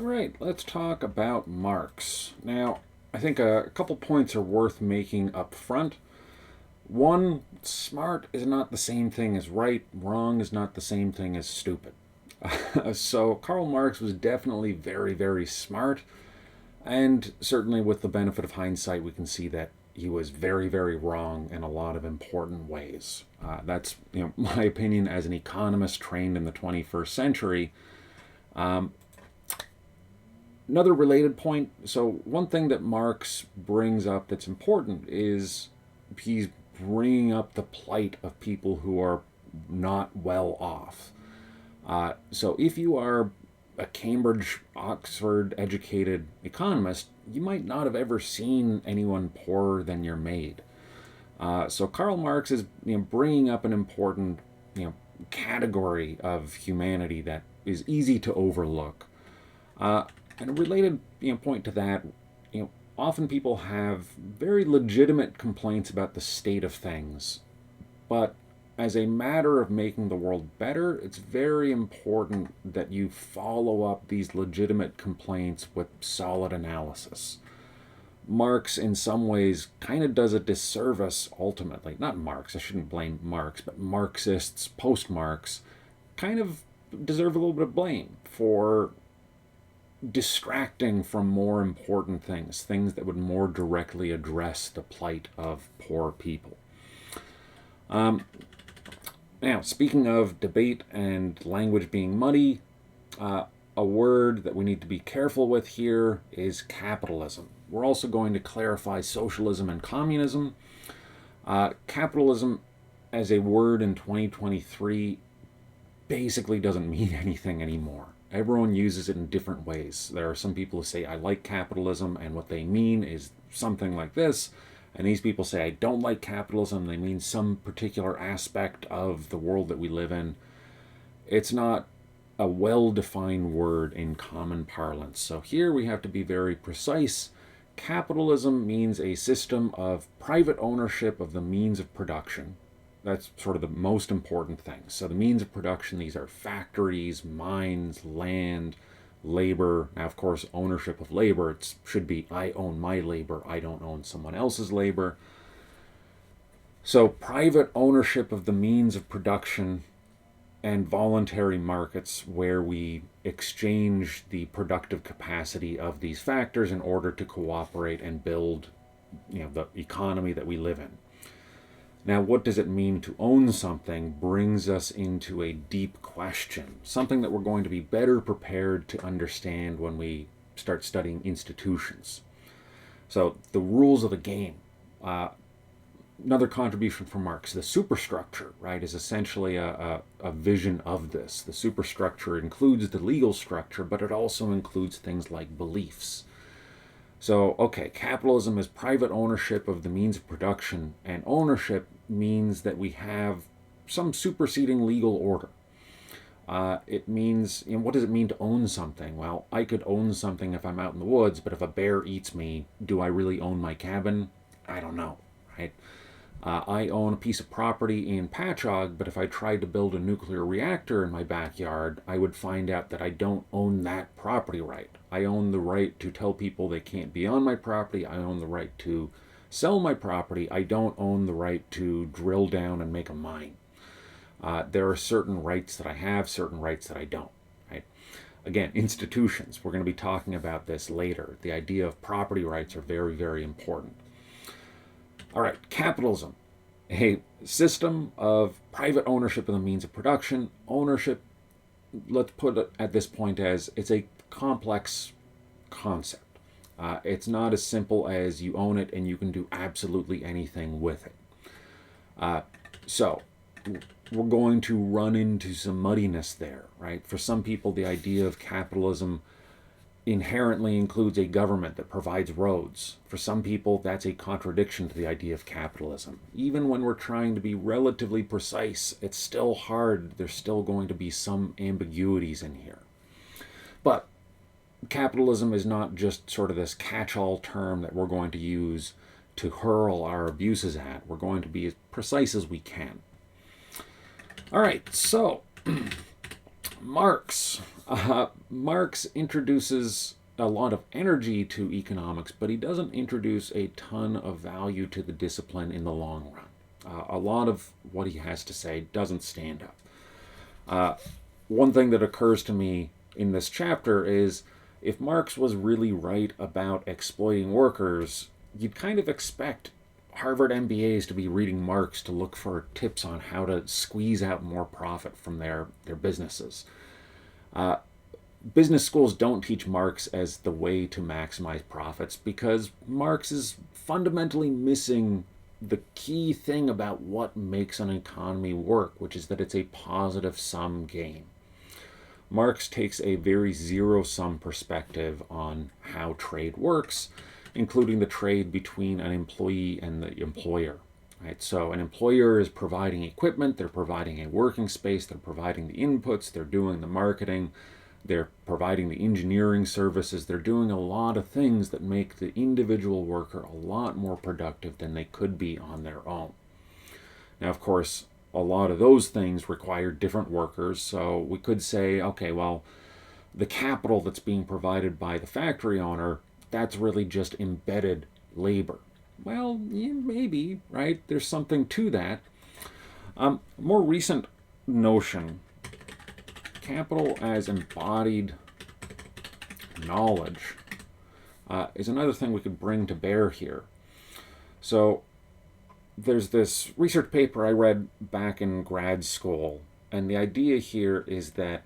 All right, let's talk about Marx. Now, I think a couple points are worth making up front. One, smart is not the same thing as right, wrong is not the same thing as stupid. So, Karl Marx was definitely very, very smart, and certainly with the benefit of hindsight, we can see that he was very, very wrong in a lot of important ways. That's my opinion as an economist trained in the 21st century. Another related point, so one thing that Marx brings up that's important is he's bringing up the plight of people who are not well off. So if you are a Cambridge, Oxford educated economist, you might not have ever seen anyone poorer than your maid. So Karl Marx is bringing up an important category of humanity that is easy to overlook. And a related point to that, often people have very legitimate complaints about the state of things, but as a matter of making the world better, it's very important that you follow up these legitimate complaints with solid analysis. Marx, in some ways, kind of does a disservice ultimately. Not Marx, I shouldn't blame Marx, but Marxists, post Marx, kind of deserve a little bit of blame for distracting from more important things, things that would more directly address the plight of poor people. Now, speaking of debate and language being muddy, a word that we need to be careful with here is capitalism. We're also going to clarify socialism and communism. Capitalism as a word in 2023 basically doesn't mean anything anymore. Everyone uses it in different ways. There are some people who say, I like capitalism, and what they mean is something like this. And these people say, I don't like capitalism. They mean some particular aspect of the world that we live in. It's not a well-defined word in common parlance. So here we have to be very precise. Capitalism means a system of private ownership of the means of production. That's sort of the most important thing. So the means of production, these are factories, mines, land, labor. Now, of course, ownership of labor, it should be I own my labor, I don't own someone else's labor. So private ownership of the means of production and voluntary markets where we exchange the productive capacity of these factors in order to cooperate and build the economy that we live in. Now, what does it mean to own something brings us into a deep question, something that we're going to be better prepared to understand when we start studying institutions. So, the rules of the game. Another contribution from Marx, the superstructure, right, is essentially a vision of this. The superstructure includes the legal structure, but it also includes things like beliefs. So, okay, capitalism is private ownership of the means of production, and ownership means that we have some superseding legal order. It means, what does it mean to own something? Well, I could own something if I'm out in the woods, but if a bear eats me, do I really own my cabin? I don't know, right? I own a piece of property in Patchogue, but if I tried to build a nuclear reactor in my backyard, I would find out that I don't own that property right. I own the right to tell people they can't be on my property. I own the right to sell my property. I don't own the right to drill down and make a mine. There are certain rights that I have, certain rights that I don't. Right? Again, institutions. We're going to be talking about this later. The idea of property rights are very, very important. All right, capitalism, a system of private ownership of the means of production. Ownership, let's put it at this point as it's a complex concept. It's not as simple as you own it and you can do absolutely anything with it. So we're going to run into some muddiness there, right? For some people, the idea of capitalism inherently includes a government that provides roads. For some people, that's a contradiction to the idea of capitalism. Even when we're trying to be relatively precise, it's still hard. There's still going to be some ambiguities in here. But capitalism is not just sort of this catch-all term that we're going to use to hurl our abuses at. We're going to be as precise as we can. All right, so Marx. Marx introduces a lot of energy to economics, but he doesn't introduce a ton of value to the discipline in the long run. A lot of what he has to say doesn't stand up. One thing that occurs to me in this chapter is if Marx was really right about exploiting workers, you'd kind of expect Harvard MBAs to be reading Marx to look for tips on how to squeeze out more profit from their businesses. Business schools don't teach Marx as the way to maximize profits because Marx is fundamentally missing the key thing about what makes an economy work, which is that it's a positive sum game. Marx takes a very zero-sum perspective on how trade works, including the trade between an employee and the employer. Right? So an employer is providing equipment, they're providing a working space, they're providing the inputs, they're doing the marketing, they're providing the engineering services, they're doing a lot of things that make the individual worker a lot more productive than they could be on their own. Now, of course, a lot of those things require different workers, so we could say, okay, well, the capital that's being provided by the factory owner, that's really just embedded labor. Well, yeah, maybe, right? There's something to that. More recent notion, capital as embodied knowledge, is another thing we could bring to bear here. So there's this research paper I read back in grad school, and the idea here is that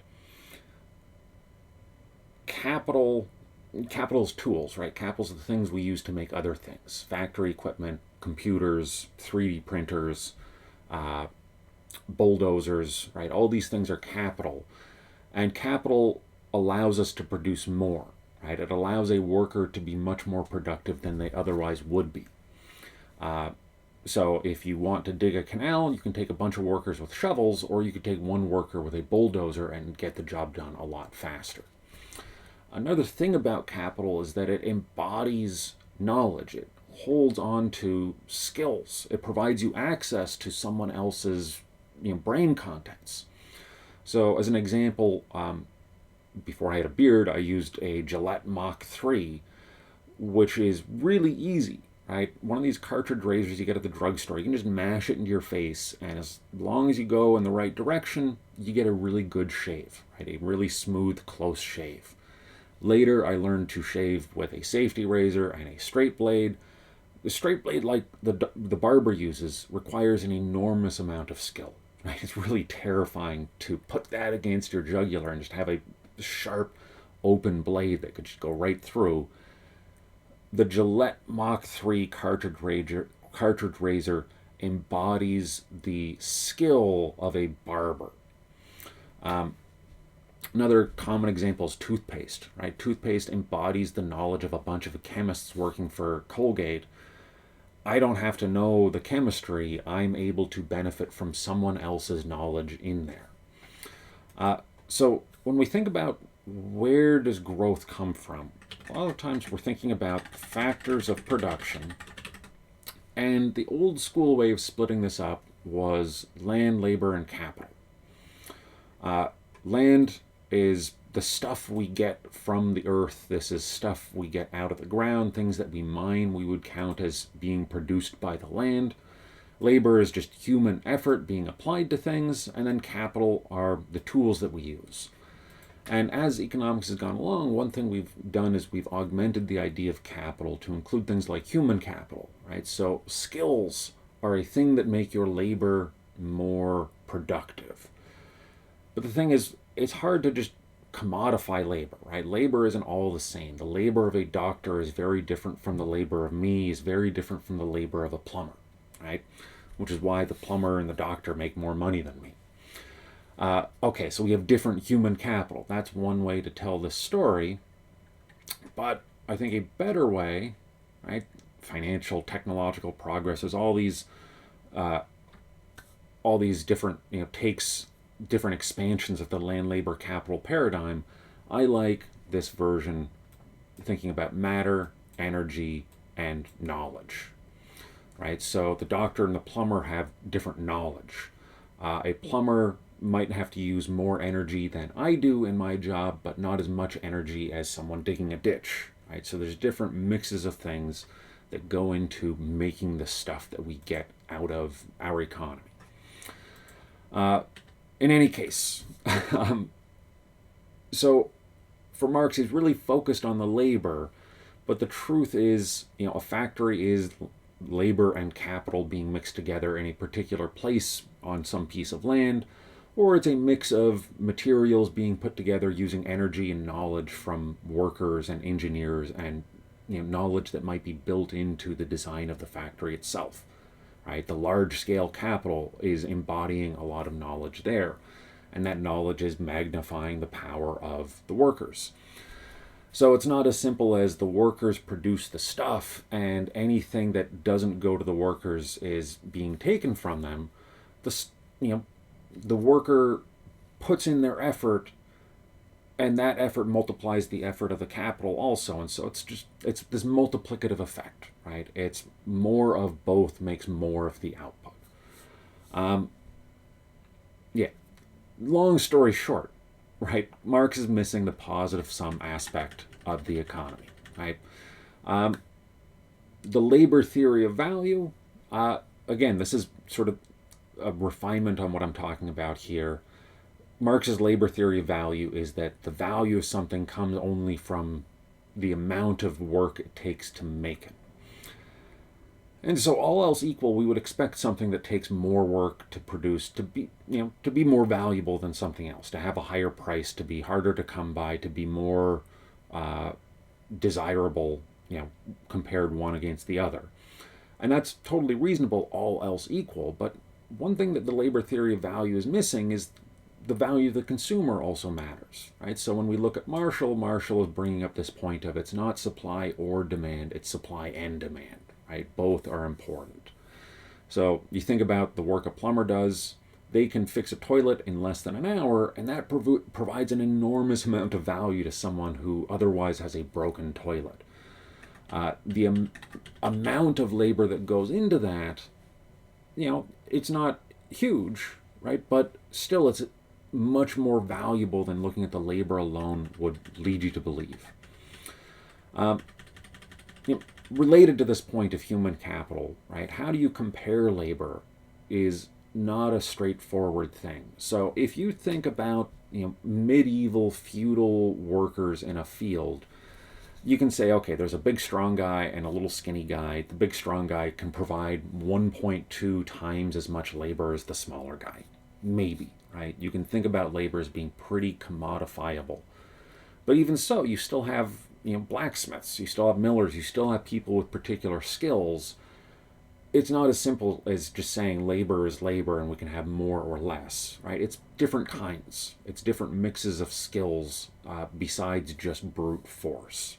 capital's tools, right? Capital's the things we use to make other things. Factory equipment, computers, 3D printers, bulldozers, right? All these things are capital. And capital allows us to produce more, right? It allows a worker to be much more productive than they otherwise would be. So if you want to dig a canal, you can take a bunch of workers with shovels, or you could take one worker with a bulldozer and get the job done a lot faster. Another thing about capital is that it embodies knowledge. It holds on to skills. It provides you access to someone else's brain contents. So as an example, before I had a beard, I used a Gillette Mach 3, which is really easy, right? One of these cartridge razors you get at the drugstore, you can just mash it into your face, and as long as you go in the right direction, you get a really good shave, right? A really smooth, close shave. Later, I learned to shave with a safety razor and a straight blade. The straight blade, like the barber uses, requires an enormous amount of skill. Right? It's really terrifying to put that against your jugular and just have a sharp, open blade that could just go right through. The Gillette Mach 3 cartridge razor embodies the skill of a barber. Another common example is toothpaste, right? Toothpaste embodies the knowledge of a bunch of chemists working for Colgate. I don't have to know the chemistry. I'm able to benefit from someone else's knowledge in there. So when we think about where does growth come from, a lot of times we're thinking about factors of production. And the old school way of splitting this up was land, labor, and capital. Land is the stuff we get from the earth. This is stuff we get out of the ground. Things that we mine we would count as being produced by the land. Labor is just human effort being applied to things. And then capital are the tools that we use. And as economics has gone along, one thing we've done is we've augmented the idea of capital to include things like human capital, right? So skills are a thing that make your labor more productive. But the thing is, it's hard to just commodify labor, right? Labor isn't all the same. The labor of a doctor is very different from the labor of me, is very different from the labor of a plumber, right? Which is why the plumber and the doctor make more money than me. Okay, so we have different human capital. That's one way to tell this story. But I think a better way, right? Financial, technological progress is all these different, takes different expansions of the land labor capital paradigm. I like this version thinking about matter, energy, and knowledge, right? So the doctor and the plumber have different knowledge. A plumber might have to use more energy than I do in my job, but not as much energy as someone digging a ditch, right? So there's different mixes of things that go into making the stuff that we get out of our economy. In any case, so for Marx, he's really focused on the labor, but the truth is, a factory is labor and capital being mixed together in a particular place on some piece of land, or it's a mix of materials being put together using energy and knowledge from workers and engineers, and knowledge that might be built into the design of the factory itself. Right? The large scale capital is embodying a lot of knowledge there, and that knowledge is magnifying the power of the workers. So it's not as simple as the workers produce the stuff and anything that doesn't go to the workers is being taken from them. The worker puts in their effort, and that effort multiplies the effort of the capital also, and so it's this multiplicative effect, right? It's more of both makes more of the output. Yeah, long story short, right? Marx is missing the positive sum aspect of the economy, right? The labor theory of value, again, this is sort of a refinement on what I'm talking about here. Marx's labor theory of value is that the value of something comes only from the amount of work it takes to make it. And so all else equal, we would expect something that takes more work to produce to be more valuable than something else, to have a higher price, to be harder to come by, to be more desirable, compared one against the other. And that's totally reasonable, all else equal. But one thing that the labor theory of value is missing is the value of the consumer also matters, right? So when we look at Marshall is bringing up this point of it's not supply or demand, it's supply and demand, right? Both are important. So you think about the work a plumber does, they can fix a toilet in less than an hour, and that provides an enormous amount of value to someone who otherwise has a broken toilet. The amount of labor that goes into that, it's not huge, right? But still, it's much more valuable than looking at the labor alone would lead you to believe. Related to this point of human capital, right? How do you compare labor is not a straightforward thing. So if you think about medieval feudal workers in a field, you can say, okay, there's a big strong guy and a little skinny guy. The big strong guy can provide 1.2 times as much labor as the smaller guy. Maybe, right? You can think about labor as being pretty commodifiable. But even so, you still have blacksmiths, you still have millers, you still have people with particular skills. It's not as simple as just saying labor is labor and we can have more or less, right? It's different kinds. It's different mixes of skills besides just brute force.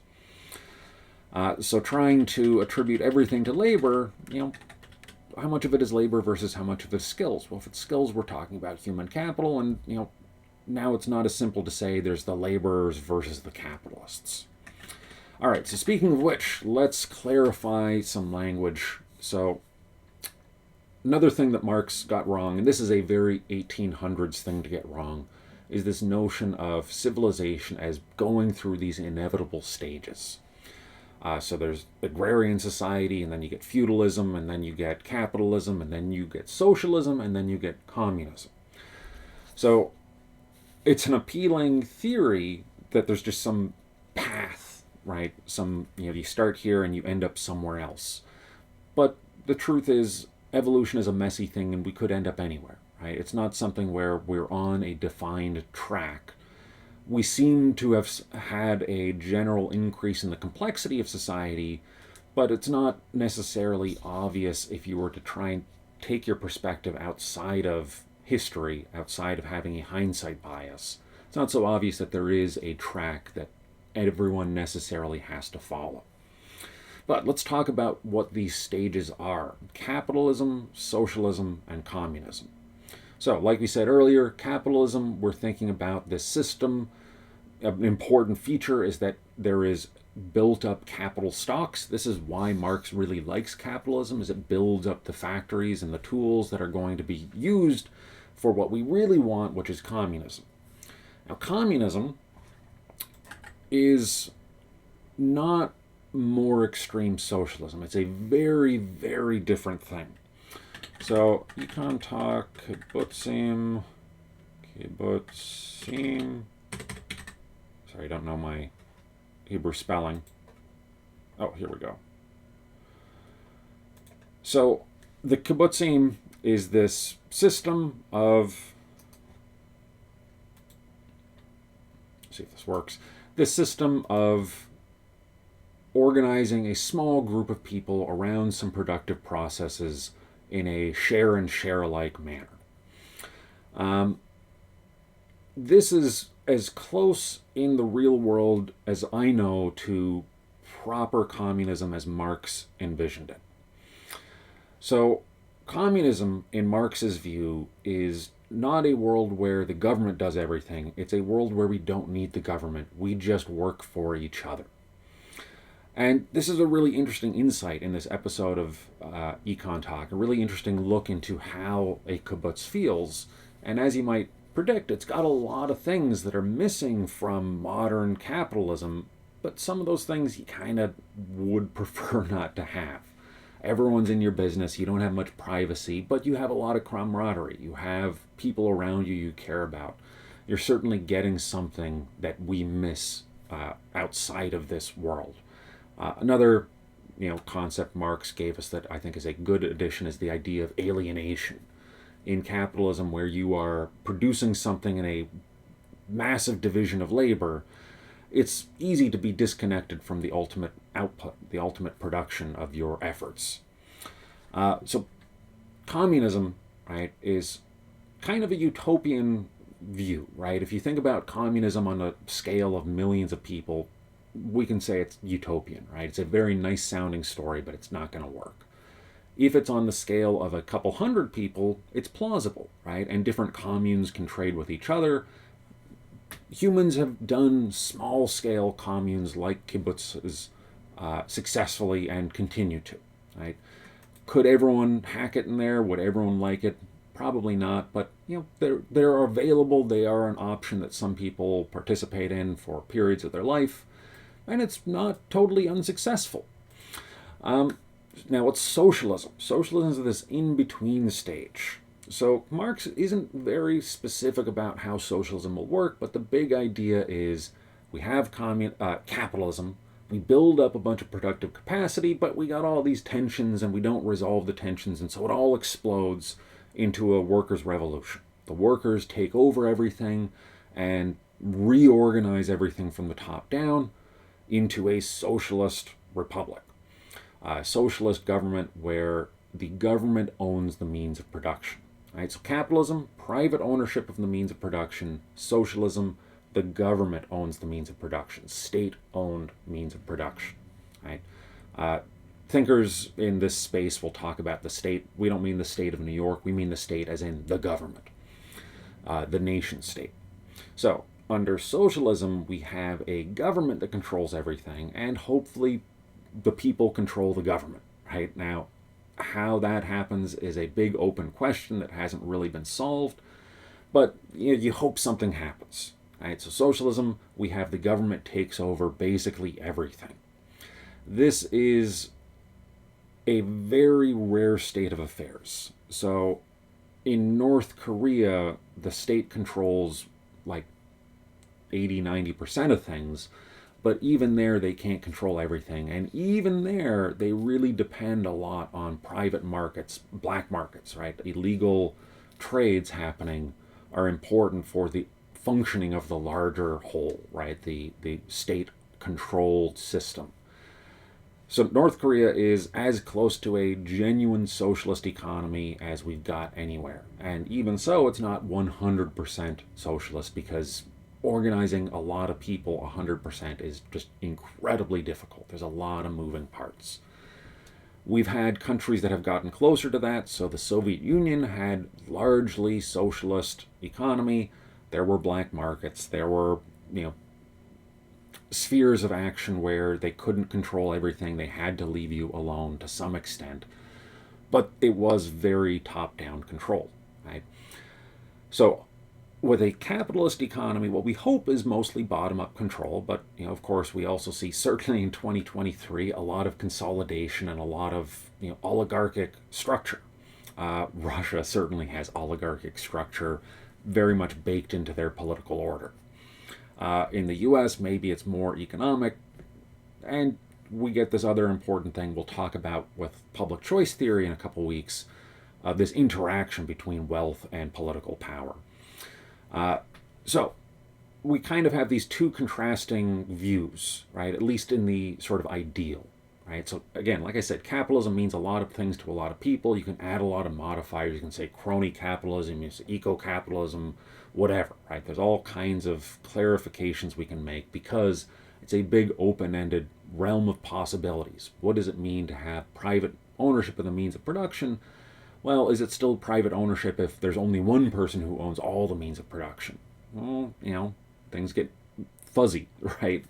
So trying to attribute everything to labor, how much of it is labor versus how much of it is skills? Well, if it's skills, we're talking about human capital, and now it's not as simple to say there's the laborers versus the capitalists. All right, so speaking of which, let's clarify some language. So another thing that Marx got wrong, and this is a very 1800s thing to get wrong, is this notion of civilization as going through these inevitable stages. So there's agrarian society, and then you get feudalism, and then you get capitalism, and then you get socialism, and then you get communism. So it's an appealing theory that there's just some path, right? You start here and you end up somewhere else. But the truth is, evolution is a messy thing, and we could end up anywhere, right? It's not something where we're on a defined track. We seem to have had a general increase in the complexity of society, but it's not necessarily obvious if you were to try and take your perspective outside of history, outside of having a hindsight bias. It's not so obvious that there is a track that everyone necessarily has to follow. But let's talk about what these stages are: capitalism, socialism, and communism. So, like we said earlier, capitalism, we're thinking about this system. An important feature is that there is built up capital stocks. This is why Marx really likes capitalism, is it builds up the factories and the tools that are going to be used for what we really want, which is communism. Now, communism is not more extreme socialism. It's a very, very different thing. So, Econ Talk, kibbutzim. Sorry, I don't know my Hebrew spelling. Oh, here we go. So, the kibbutzim is this system of, let's see if this works, this system of organizing a small group of people around some productive processes in a share and share alike manner. This is as close in the real world as I know to proper communism as Marx envisioned it. So, communism, in Marx's view, is not a world where the government does everything. It's a world where we don't need the government. We just work for each other. And this is a really interesting insight in this episode of Econ Talk, a really interesting look into how a kibbutz feels. And as you might predict, it's got a lot of things that are missing from modern capitalism, but some of those things you kind of would prefer not to have. Everyone's in your business, you don't have much privacy, but you have a lot of camaraderie. You have people around you you care about. You're certainly getting something that we miss outside of this world. Another concept Marx gave us that I think is a good addition is the idea of alienation. In capitalism, where you are producing something in a massive division of labor, it's easy to be disconnected from the ultimate output, the ultimate production of your efforts. So communism, right, is kind of a utopian view, right? If you think about communism on a scale of millions of people, we can say it's utopian, right? It's a very nice sounding story, but it's not going to work. If it's on the scale of a couple hundred people, it's plausible, right? And different communes can trade with each other. Humans have done small-scale communes like kibbutzes successfully and continue to, right? Could everyone hack it in there? Would everyone like it? Probably not, but they're available. They are an option that some people participate in for periods of their life, and it's not totally unsuccessful. Now, what's socialism? Socialism is this in-between stage. So Marx isn't very specific about how socialism will work, but the big idea is we have capitalism, we build up a bunch of productive capacity, but we got all these tensions and we don't resolve the tensions, and so it all explodes into a workers' revolution. The workers take over everything and reorganize everything from the top down into a socialist republic. Socialist government where the government owns the means of production. Right? So capitalism, private ownership of the means of production. Socialism, the government owns the means of production. State-owned means of production. Right? Thinkers in this space will talk about the state. We don't mean the state of New York. We mean the state as in the government, the nation state. So under socialism, we have a government that controls everything, and hopefully the people control the government. Right? Now, how that happens is a big open question that hasn't really been solved, but you hope something happens. Right? So socialism, we have the government takes over basically everything. This is a very rare state of affairs. So in North Korea, the state controls like 80-90% of things, but even there they can't control everything, and even there they really depend a lot on private markets, black markets, right? Illegal trades happening are important for the functioning of the larger whole, right? The state controlled system. So North Korea is as close to a genuine socialist economy as we've got anywhere, and even so it's not 100% socialist, because organizing a lot of people 100% is just incredibly difficult. There's a lot of moving parts. We've had countries that have gotten closer to that. So the Soviet Union had largely socialist economy. There were black markets. There were, spheres of action where they couldn't control everything. They had to leave you alone to some extent. But it was very top-down control, right? So with a capitalist economy, what we hope is mostly bottom-up control, but of course, we also see certainly in 2023 a lot of consolidation and a lot of oligarchic structure. Russia certainly has oligarchic structure very much baked into their political order. In the U.S., maybe it's more economic, and we get this other important thing we'll talk about with public choice theory in a couple weeks, this interaction between wealth and political power. So we kind of have these two contrasting views, right? At least in the sort of ideal, right? So again, like I said, capitalism means a lot of things to a lot of people. You can add a lot of modifiers. You can say crony capitalism, you can say eco-capitalism, whatever, right? There's all kinds of clarifications we can make because it's a big open-ended realm of possibilities. What does it mean to have private ownership of the means of production? Well, is it still private ownership if there's only one person who owns all the means of production? Well, things get fuzzy, right?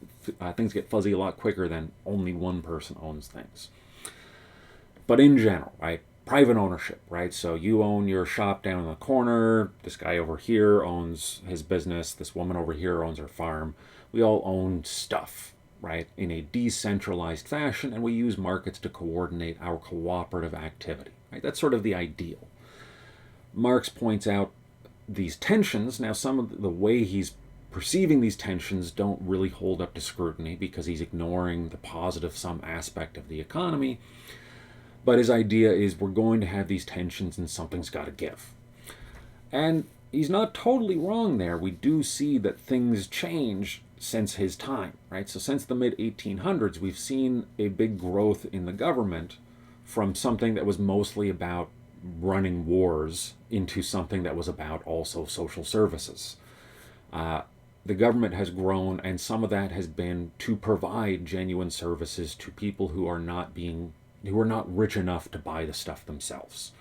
Things get fuzzy a lot quicker than only one person owns things. But in general, right? Private ownership, right? So you own your shop down in the corner. This guy over here owns his business. This woman over here owns her farm. We all own stuff, right? In a decentralized fashion, and we use markets to coordinate our cooperative activity. Right? That's sort of the ideal. Marx points out these tensions. Now, some of the way he's perceiving these tensions don't really hold up to scrutiny because he's ignoring the positive sum aspect of the economy. But his idea is we're going to have these tensions and something's got to give. And he's not totally wrong there. We do see that things change since his time, right? So since the mid-1800s, we've seen a big growth in the government from something that was mostly about running wars into something that was about also social services. The government has grown, and some of that has been to provide genuine services to people who are not rich enough to buy the stuff themselves.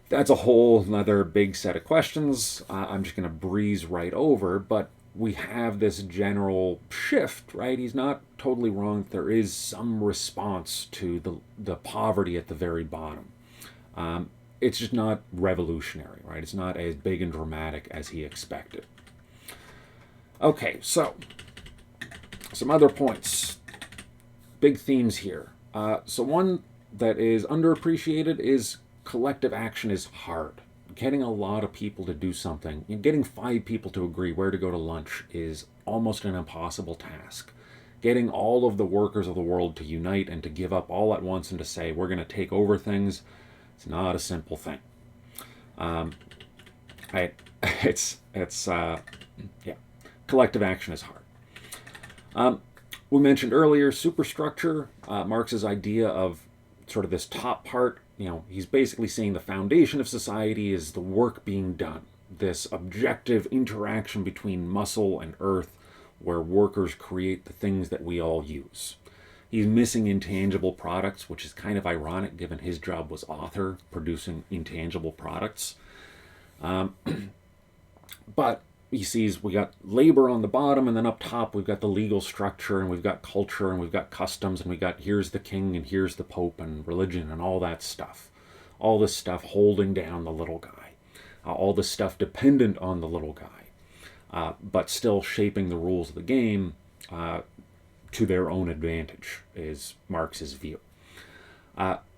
That's a whole another big set of questions. I'm just going to breeze right over, but we have this general shift, right? He's not totally wrong. There is some response to the poverty at the very bottom. It's just not revolutionary, right? It's not as big and dramatic as he expected. Okay, so some other points. Big themes here. So one that is underappreciated is collective action is hard. Getting a lot of people to do something, getting 5 people to agree where to go to lunch is almost an impossible task. Getting all of the workers of the world to unite and to give up all at once and to say we're going to take over things, it's not a simple thing. Collective action is hard. We mentioned earlier superstructure, Marx's idea of sort of this top part. He's basically saying the foundation of society is the work being done, this objective interaction between muscle and earth where workers create the things that we all use. He's missing intangible products, which is kind of ironic given his job was author, producing intangible products. But he sees we got labor on the bottom, and then up top we've got the legal structure, and we've got culture, and we've got customs, and we got here's the king and here's the pope and religion and all that stuff. All this stuff holding down the little guy. All this stuff dependent on the little guy, but still shaping the rules of the game to their own advantage is Marx's view.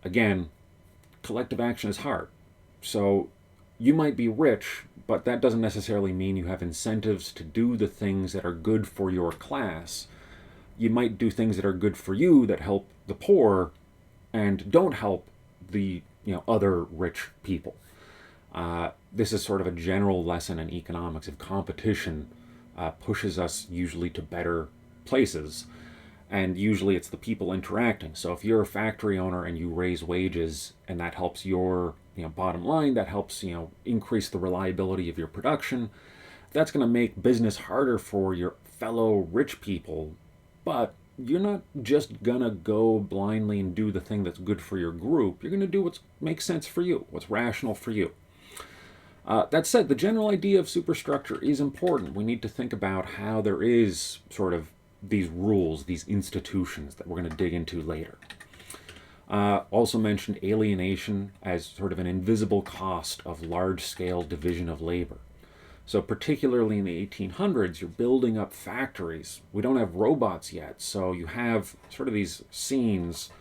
Again, collective action is hard. So you might be rich, but that doesn't necessarily mean you have incentives to do the things that are good for your class. You might do things that are good for you that help the poor and don't help the other rich people. This is sort of a general lesson in economics of competition pushes us usually to better places, and usually it's the people interacting. So if you're a factory owner and you raise wages and that helps your bottom line, that helps increase the reliability of your production, that's going to make business harder for your fellow rich people. But you're not just going to go blindly and do the thing that's good for your group. You're going to do what makes sense for you, what's rational for you. That said, the general idea of superstructure is important. We need to think about how there is sort of these rules, these institutions that we're going to dig into later. Also mentioned alienation as sort of an invisible cost of large-scale division of labor. So particularly in the 1800s, you're building up factories. We don't have robots yet, so you have sort of these scenes.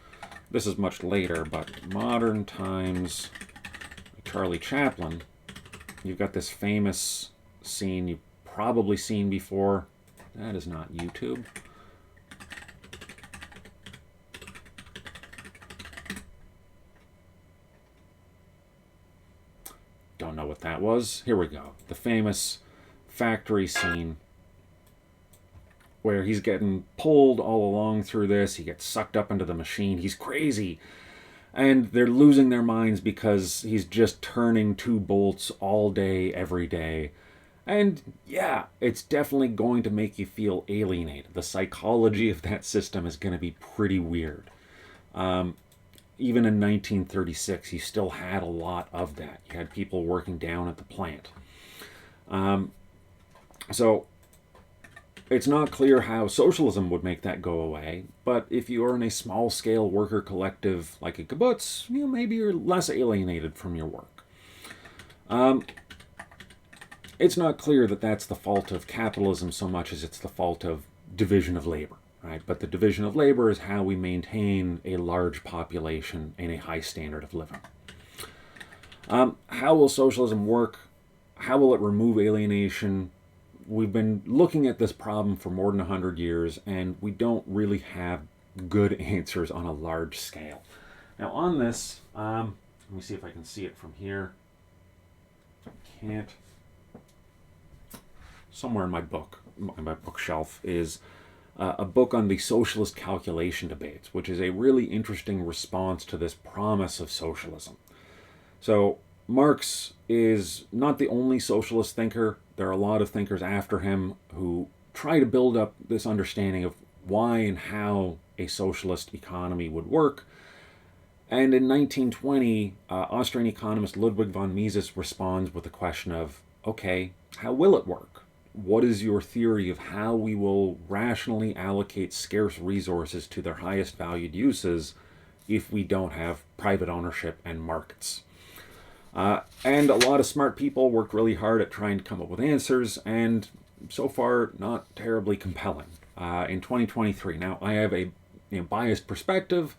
This is much later, but modern times, Charlie Chaplin, you've got this famous scene you've probably seen before. That is not YouTube. Don't know what that was. Here we go. The famous factory scene where he's getting pulled all along through this. He gets sucked up into the machine. He's crazy. And they're losing their minds because he's just turning two bolts all day, every day. And yeah, it's definitely going to make you feel alienated. The psychology of that system is going to be pretty weird. Even in 1936, you still had a lot of that. You had people working down at the plant. So it's not clear how socialism would make that go away, but if you are in a small-scale worker collective like a kibbutz, maybe you're less alienated from your work. It's not clear that that's the fault of capitalism so much as it's the fault of division of labor. Right? But the division of labor is how we maintain a large population and a high standard of living. How will socialism work? How will it remove alienation? We've been looking at this problem for more than 100 years, and we don't really have good answers on a large scale. Now on this, let me see if I can see it from here. I can't. Somewhere in my book, my bookshelf, is a book on the socialist calculation debates, which is a really interesting response to this promise of socialism. So Marx is not the only socialist thinker. There are a lot of thinkers after him who try to build up this understanding of why and how a socialist economy would work. And in 1920, Austrian economist Ludwig von Mises responds with the question of, okay, how will it work? What is your theory of how we will rationally allocate scarce resources to their highest valued uses if we don't have private ownership and markets? And a lot of smart people worked really hard at trying to come up with answers, and so far not terribly compelling. In 2023, now I have a biased perspective.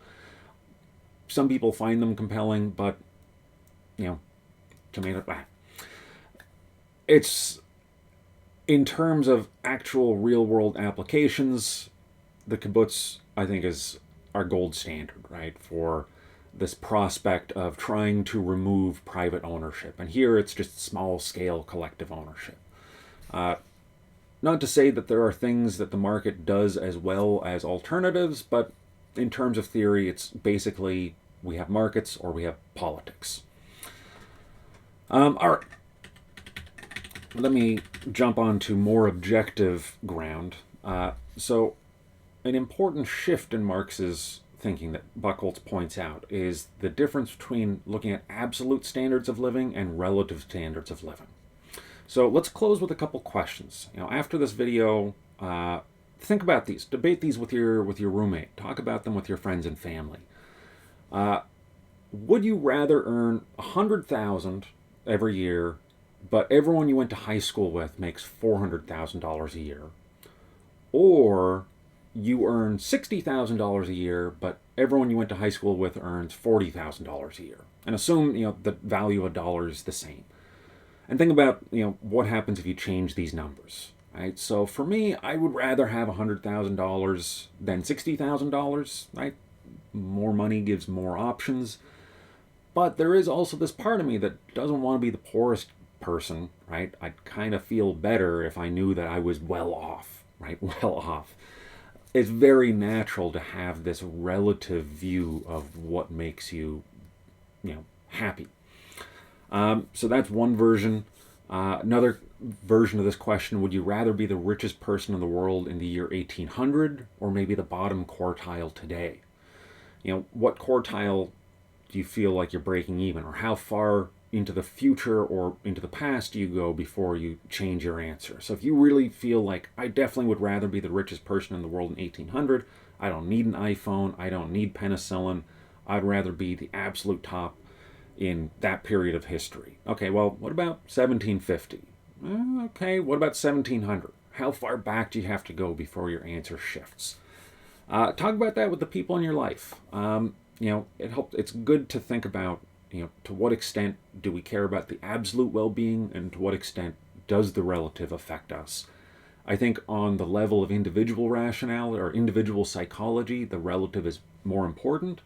Some people find them compelling, but tomato. It's in terms of actual real-world applications, the kibbutz, I think, is our gold standard, right, for this prospect of trying to remove private ownership. And here it's just small-scale collective ownership. Not to say that there are things that the market does as well as alternatives, but in terms of theory, it's basically we have markets or we have politics. All right. Let me jump on to more objective ground. So an important shift in Marx's thinking that Buchholz points out is the difference between looking at absolute standards of living and relative standards of living. So let's close with a couple questions. After this video, think about these, debate these with your roommate, talk about them with your friends and family. Would you rather earn $100,000 every year, but everyone you went to high school with makes $400,000 a year, or you earn $60,000 a year, but everyone you went to high school with earns $40,000 a year, and assume the value of a dollar is the same, and think about what happens if you change these numbers, right? So for me, I would rather have $100,000 than $60,000, right? More money gives more options, but there is also this part of me that doesn't want to be the poorest person, right? I'd kind of feel better if I knew that I was well off, right? Well off. It's very natural to have this relative view of what makes you, happy. So that's one version. Another version of this question, would you rather be the richest person in the world in the year 1800 or maybe the bottom quartile today? What quartile do you feel like you're breaking even, or how far into the future or into the past do you go before you change your answer? So if you really feel like, I definitely would rather be the richest person in the world in 1800, I don't need an iPhone, I don't need penicillin, I'd rather be the absolute top in that period of history. Okay, well, what about 1750? Okay, what about 1700? How far back do you have to go before your answer shifts? Talk about that with the people in your life. It's good to think about, to what extent do we care about the absolute well-being, and to what extent does the relative affect us? I think on the level of individual rationale or individual psychology, the relative is more important.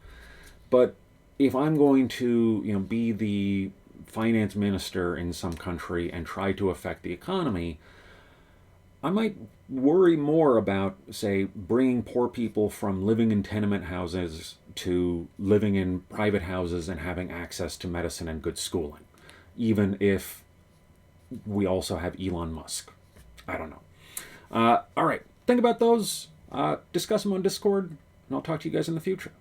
But if I'm going to, be the finance minister in some country and try to affect the economy, I might worry more about, say, bringing poor people from living in tenement houses to living in private houses and having access to medicine and good schooling, even if we also have Elon Musk. I don't know. All right, think about those. Discuss them on Discord, and I'll talk to you guys in the future.